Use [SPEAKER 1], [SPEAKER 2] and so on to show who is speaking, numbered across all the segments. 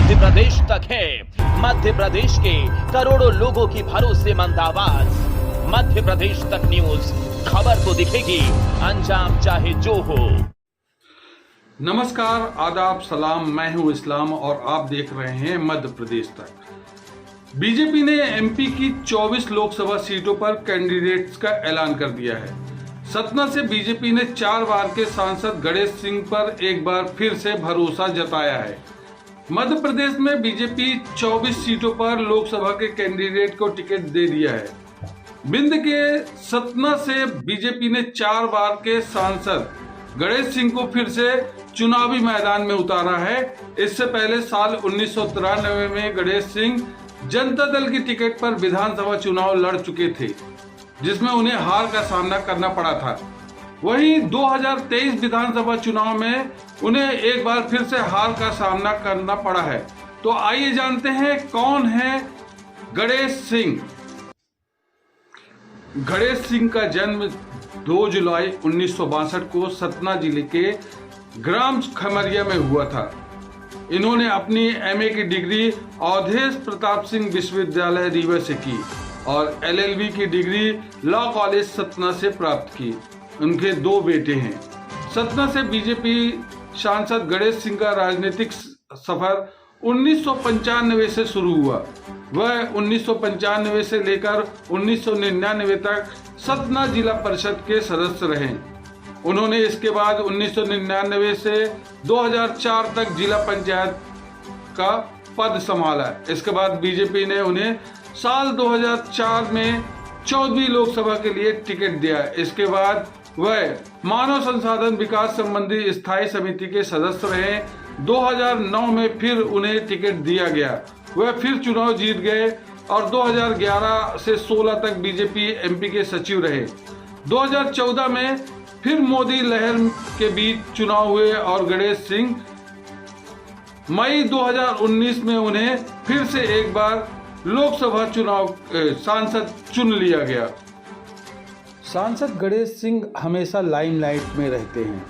[SPEAKER 1] मध्य प्रदेश तक है। मध्य प्रदेश के करोड़ों लोगों की भरोसेमंद आवाज। मध्य प्रदेश तक न्यूज, खबर तो दिखेगी, अंजाम चाहे जो हो।
[SPEAKER 2] नमस्कार, आदाब, सलाम। मैं हूं इस्लाम और आप देख रहे हैं मध्य प्रदेश तक। बीजेपी ने एमपी की 24 लोकसभा सीटों पर कैंडिडेट्स का ऐलान कर दिया है। सतना से बीजेपी ने 4 बार के सांसद गणेश सिंह पर एक बार फिर से भरोसा जताया है। मध्य प्रदेश में बीजेपी 24 सीटों पर लोकसभा के कैंडिडेट को टिकट दे दिया है। बिंद के सतना से बीजेपी ने 4 बार के सांसद गणेश सिंह को फिर से चुनावी मैदान में उतारा है। इससे पहले साल 1993 में गणेश सिंह जनता दल की टिकट पर विधानसभा चुनाव लड़ चुके थे, जिसमें उन्हें हार का सामना करना पड़ा था। वहीं 2023 विधानसभा चुनाव में उन्हें एक बार फिर से हार का सामना करना पड़ा है। तो आइए जानते हैं कौन है गणेश सिंह। गणेश सिंह का जन्म 2 जुलाई 1962 को सतना जिले के ग्राम खमरिया में हुआ था। इन्होंने अपनी एमए की डिग्री अवधेश प्रताप सिंह विश्वविद्यालय रीवा से की और एलएलबी की डिग्री लॉ कॉलेज सतना से प्राप्त की। उनके 2 बेटे हैं। सतना से बीजेपी सांसद गणेश सिंह का राजनीतिक सफर 1995 से शुरू हुआ। वह 1995 से लेकर 1999 तक सतना जिला परिषद के सदस्य रहे। उन्होंने इसके बाद 1999 से 2004 तक जिला पंचायत का पद संभाला। इसके बाद बीजेपी ने उन्हें साल 2004 में 14वीं लोकसभा के लिए टिकट दिया। इसके बाद वह मानव संसाधन विकास संबंधी स्थायी समिति के सदस्य रहे। 2009 में फिर उन्हें टिकट दिया गया। वह फिर चुनाव जीत गए और 2011 से 16 तक बीजेपी एमपी के सचिव रहे। 2014 में फिर मोदी लहर के बीच चुनाव हुए और गणेश सिंह मई 2019 में उन्हें फिर से एक बार लोकसभा चुनाव सांसद चुन लिया गया। सांसद गणेश सिंह हमेशा लाइमलाइट में रहते हैं।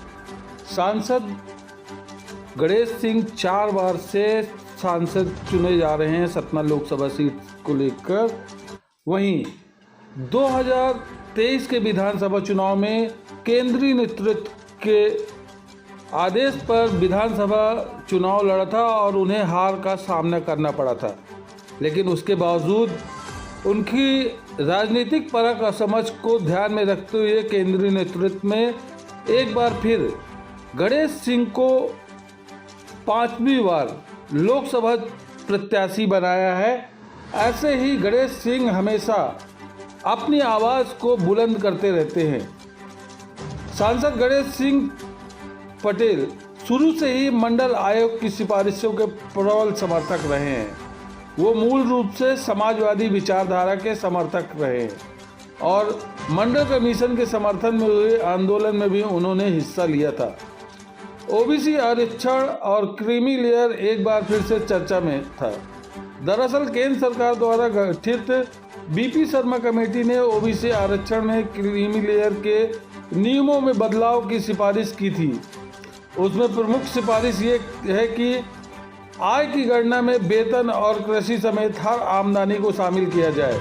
[SPEAKER 2] सांसद गणेश सिंह 4 बार से सांसद चुने जा रहे हैं सतना लोकसभा सीट को लेकर। वहीं 2023 के विधानसभा चुनाव में केंद्रीय नेतृत्व के आदेश पर विधानसभा चुनाव लड़ा था और उन्हें हार का सामना करना पड़ा था। लेकिन उसके बावजूद उनकी राजनीतिक परख और समझ को ध्यान में रखते हुए केंद्रीय नेतृत्व में एक बार फिर गणेश सिंह को 5वीं बार लोकसभा प्रत्याशी बनाया है। ऐसे ही गणेश सिंह हमेशा अपनी आवाज़ को बुलंद करते रहते हैं। सांसद गणेश सिंह पटेल शुरू से ही मंडल आयोग की सिफारिशों के प्रबल समर्थक रहे हैं। वो मूल रूप से समाजवादी विचारधारा के समर्थक रहे और मंडल कमीशन के समर्थन में हुए आंदोलन में भी उन्होंने हिस्सा लिया था। ओबीसी आरक्षण और क्रीमी लेयर एक बार फिर से चर्चा में था। दरअसल केंद्र सरकार द्वारा गठित बीपी शर्मा कमेटी ने ओबीसी आरक्षण में क्रीमी लेयर के नियमों में बदलाव की सिफारिश की थी। उसमें प्रमुख सिफारिश ये है कि आय की गणना में वेतन और कृषि समेत हर आमदनी को शामिल किया जाए।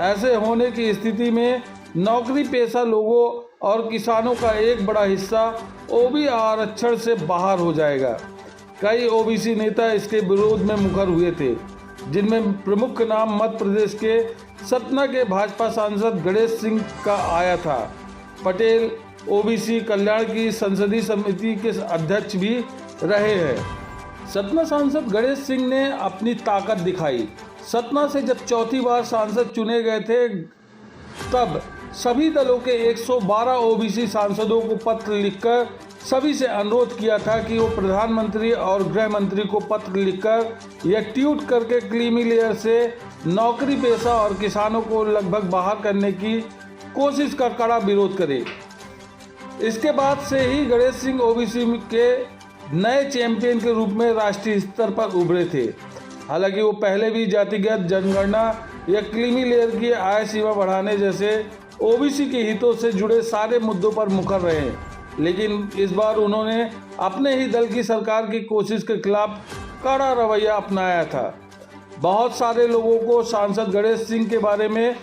[SPEAKER 2] ऐसे होने की स्थिति में नौकरी पेशा लोगों और किसानों का एक बड़ा हिस्सा ओबीसी आरक्षण से बाहर हो जाएगा। कई ओबीसी नेता इसके विरोध में मुखर हुए थे, जिनमें प्रमुख नाम मध्य प्रदेश के सतना के भाजपा सांसद गणेश सिंह का आया था। पटेल ओबीसी कल्याण की संसदीय समिति के अध्यक्ष भी रहे हैं। सतना सांसद गणेश सिंह ने अपनी ताकत दिखाई। सतना से जब 4थी बार सांसद चुने गए थे, तब सभी दलों के 112 ओबीसी सांसदों को पत्र लिखकर सभी से अनुरोध किया था कि वो प्रधानमंत्री और गृह मंत्री को पत्र लिखकर या ट्वीट करके क्रीमी लेयर से नौकरी पेशा और किसानों को लगभग बाहर करने की कोशिश का कड़ा विरोध करें। इसके बाद से ही गणेश सिंह ओबीसी के नए चैंपियन के रूप में राष्ट्रीय स्तर पर उभरे थे। हालांकि वो पहले भी जातिगत जनगणना या क्रीमी लेयर की आय सीमा बढ़ाने जैसे ओबीसी के हितों से जुड़े सारे मुद्दों पर मुखर रहे, लेकिन इस बार उन्होंने अपने ही दल की सरकार की कोशिश के खिलाफ कड़ा रवैया अपनाया था। बहुत सारे लोगों को सांसद गणेश सिंह के बारे में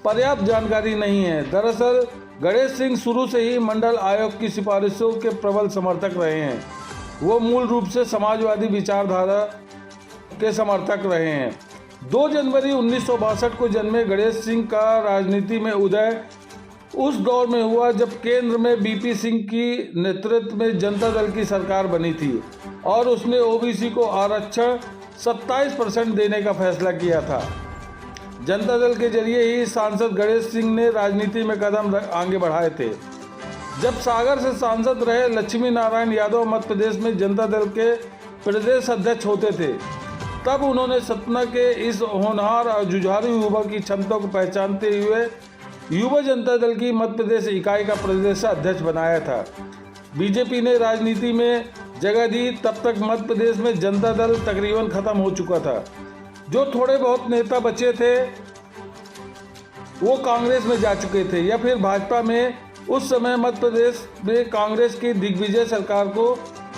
[SPEAKER 2] पर्याप्त जानकारी नहीं है। दरअसल गणेश सिंह शुरू से ही मंडल आयोग की सिफारिशों के प्रबल समर्थक रहे हैं। वो मूल रूप से समाजवादी विचारधारा के समर्थक रहे हैं। 2 जनवरी 1962 को जन्मे गणेश सिंह का राजनीति में उदय उस दौर में हुआ जब केंद्र में बीपी सिंह की नेतृत्व में जनता दल की सरकार बनी थी और उसने ओबीसी को आरक्षण 27% देने का फैसला किया था। जनता दल के जरिए ही सांसद गणेश सिंह ने राजनीति में कदम आगे बढ़ाए थे। जब सागर से सांसद रहे लक्ष्मी नारायण यादव मध्य प्रदेश में जनता दल के प्रदेश अध्यक्ष होते थे, तब उन्होंने सतना के इस होनहार और जुझारू युवा की क्षमता को पहचानते हुए युवा जनता दल की मध्य प्रदेश इकाई का प्रदेश अध्यक्ष बनाया था। बीजेपी ने राजनीति में जगह दी, तब तक मध्य प्रदेश में जनता दल तकरीबन खत्म हो चुका था। जो थोड़े बहुत नेता बचे थे वो कांग्रेस में जा चुके थे या फिर भाजपा में। उस समय मध्य प्रदेश में कांग्रेस की दिग्विजय सरकार को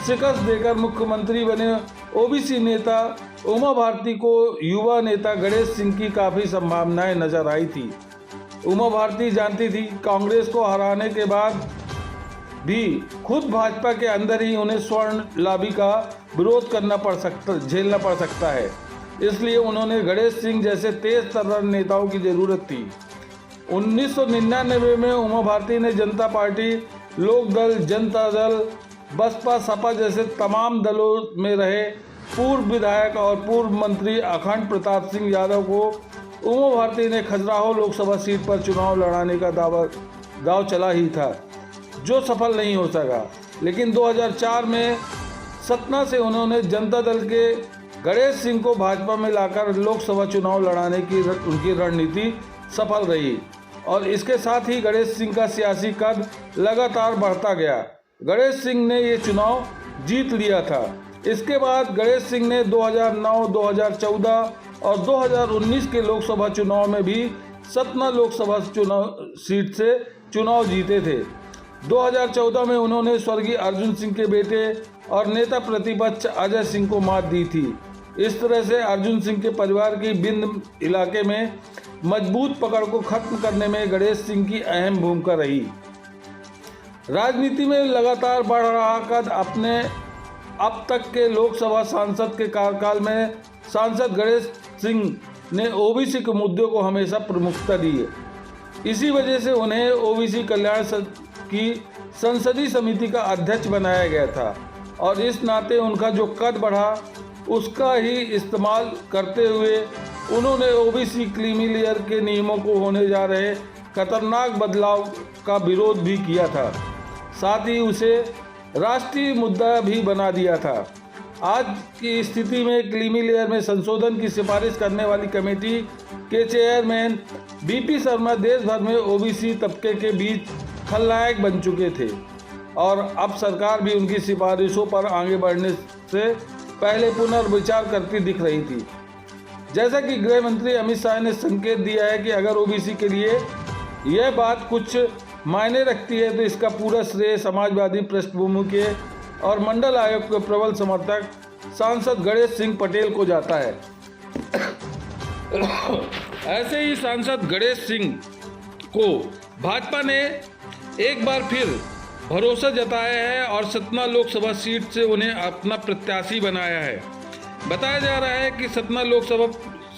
[SPEAKER 2] शिकस्त देकर मुख्यमंत्री बने ओबीसी नेता उमा भारती को युवा नेता गणेश सिंह की काफ़ी संभावनाएं नजर आई थी। उमा भारती जानती थी कांग्रेस को हराने के बाद भी खुद भाजपा के अंदर ही उन्हें स्वर्ण लाभी का विरोध झेलना पड़ सकता है। इसलिए उन्होंने गणेश सिंह जैसे तेज तर्रार नेताओं की जरूरत थी। 1999 में उमा भारती ने जनता पार्टी, लोक दल, जनता दल, बसपा, सपा जैसे तमाम दलों में रहे पूर्व विधायक और पूर्व मंत्री अखंड प्रताप सिंह यादव को उमा भारती ने खजुराहो लोकसभा सीट पर चुनाव लड़ाने का दाव चला ही था, जो सफल नहीं हो सका। लेकिन 2004 में सतना से उन्होंने जनता दल के गणेश सिंह को भाजपा में लाकर लोकसभा चुनाव लड़ाने की उनकी रणनीति सफल रही और इसके साथ ही गणेश सिंह का सियासी कद लगातार बढ़ता गया। गणेश सिंह ने ये चुनाव जीत लिया था। इसके बाद गणेश सिंह ने 2009, 2014 और 2019 के लोकसभा चुनाव में भी सतना लोकसभा सीट से चुनाव जीते थे। 2014 में उन्होंने स्वर्गीय अर्जुन सिंह के बेटे और नेता प्रतिपक्ष अजय सिंह को मात दी थी। इस तरह से अर्जुन सिंह के परिवार की बिंद इलाके में मजबूत पकड़ को खत्म करने में गणेश सिंह की अहम भूमिका रही। राजनीति में लगातार बढ़ रहा कद अपने अब तक के लोकसभा सांसद के कार्यकाल में सांसद गणेश सिंह ने ओबीसी के मुद्दों को हमेशा प्रमुखता दी है। इसी वजह से उन्हें ओबीसी कल्याण की संसदीय समिति का अध्यक्ष बनाया गया था और इस नाते उनका जो कद बढ़ा उसका ही इस्तेमाल करते हुए उन्होंने ओबीसी क्रीमी लेयर के नियमों को होने जा रहे खतरनाक बदलाव का विरोध भी किया था। साथ ही उसे राष्ट्रीय मुद्दा भी बना दिया था। आज की स्थिति में क्रीमी लेयर में संशोधन की सिफारिश करने वाली कमेटी के चेयरमैन बीपी शर्मा देश भर में ओबीसी तबके के बीच खलनायक बन चुके थे और अब सरकार भी उनकी सिफारिशों पर आगे बढ़ने से पहले पुनर्विचार करती दिख रही थी। जैसा कि गृह मंत्री अमित शाह ने संकेत दिया है कि अगर ओबीसी के लिए यह बात कुछ मायने रखती है तो इसका पूरा श्रेय समाजवादी पृष्ठभूमि के और मंडल आयोग के प्रबल समर्थक सांसद गणेश सिंह पटेल को जाता है। ऐसे ही सांसद गणेश सिंह को भाजपा ने एक बार फिर भरोसा जताया है और सतना लोकसभा सीट से उन्हें अपना प्रत्याशी बनाया है। बताया जा रहा है कि सतना लोकसभा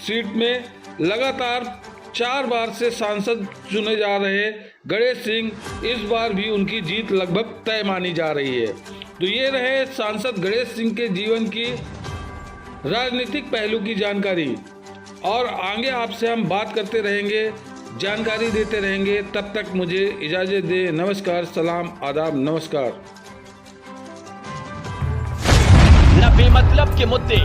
[SPEAKER 2] सीट में लगातार 4 बार से सांसद चुने जा रहे गणेश सिंह इस बार भी उनकी जीत लगभग तय मानी जा रही है। तो ये रहे सांसद गणेश सिंह के जीवन की राजनीतिक पहलू की जानकारी और आगे आपसे हम बात करते रहेंगे, जानकारी देते रहेंगे। तब तक मुझे इजाज़त दे। नमस्कार, सलाम, आदाब, नमस्कार।
[SPEAKER 1] न बेमतलब के मुद्दे,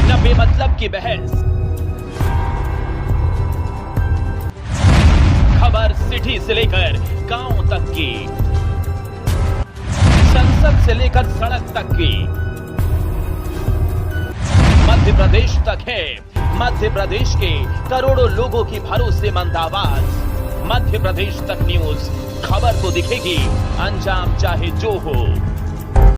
[SPEAKER 1] न बेमतलब की बहस, खबर सिटी से लेकर गांव तक की, संसद से लेकर सड़क तक की, मध्य प्रदेश तक है। मध्य प्रदेश के करोड़ों लोगों की भरोसेमंद आवाज, मध्य प्रदेश तक न्यूज। खबर तो दिखेगी, अंजाम चाहे जो हो।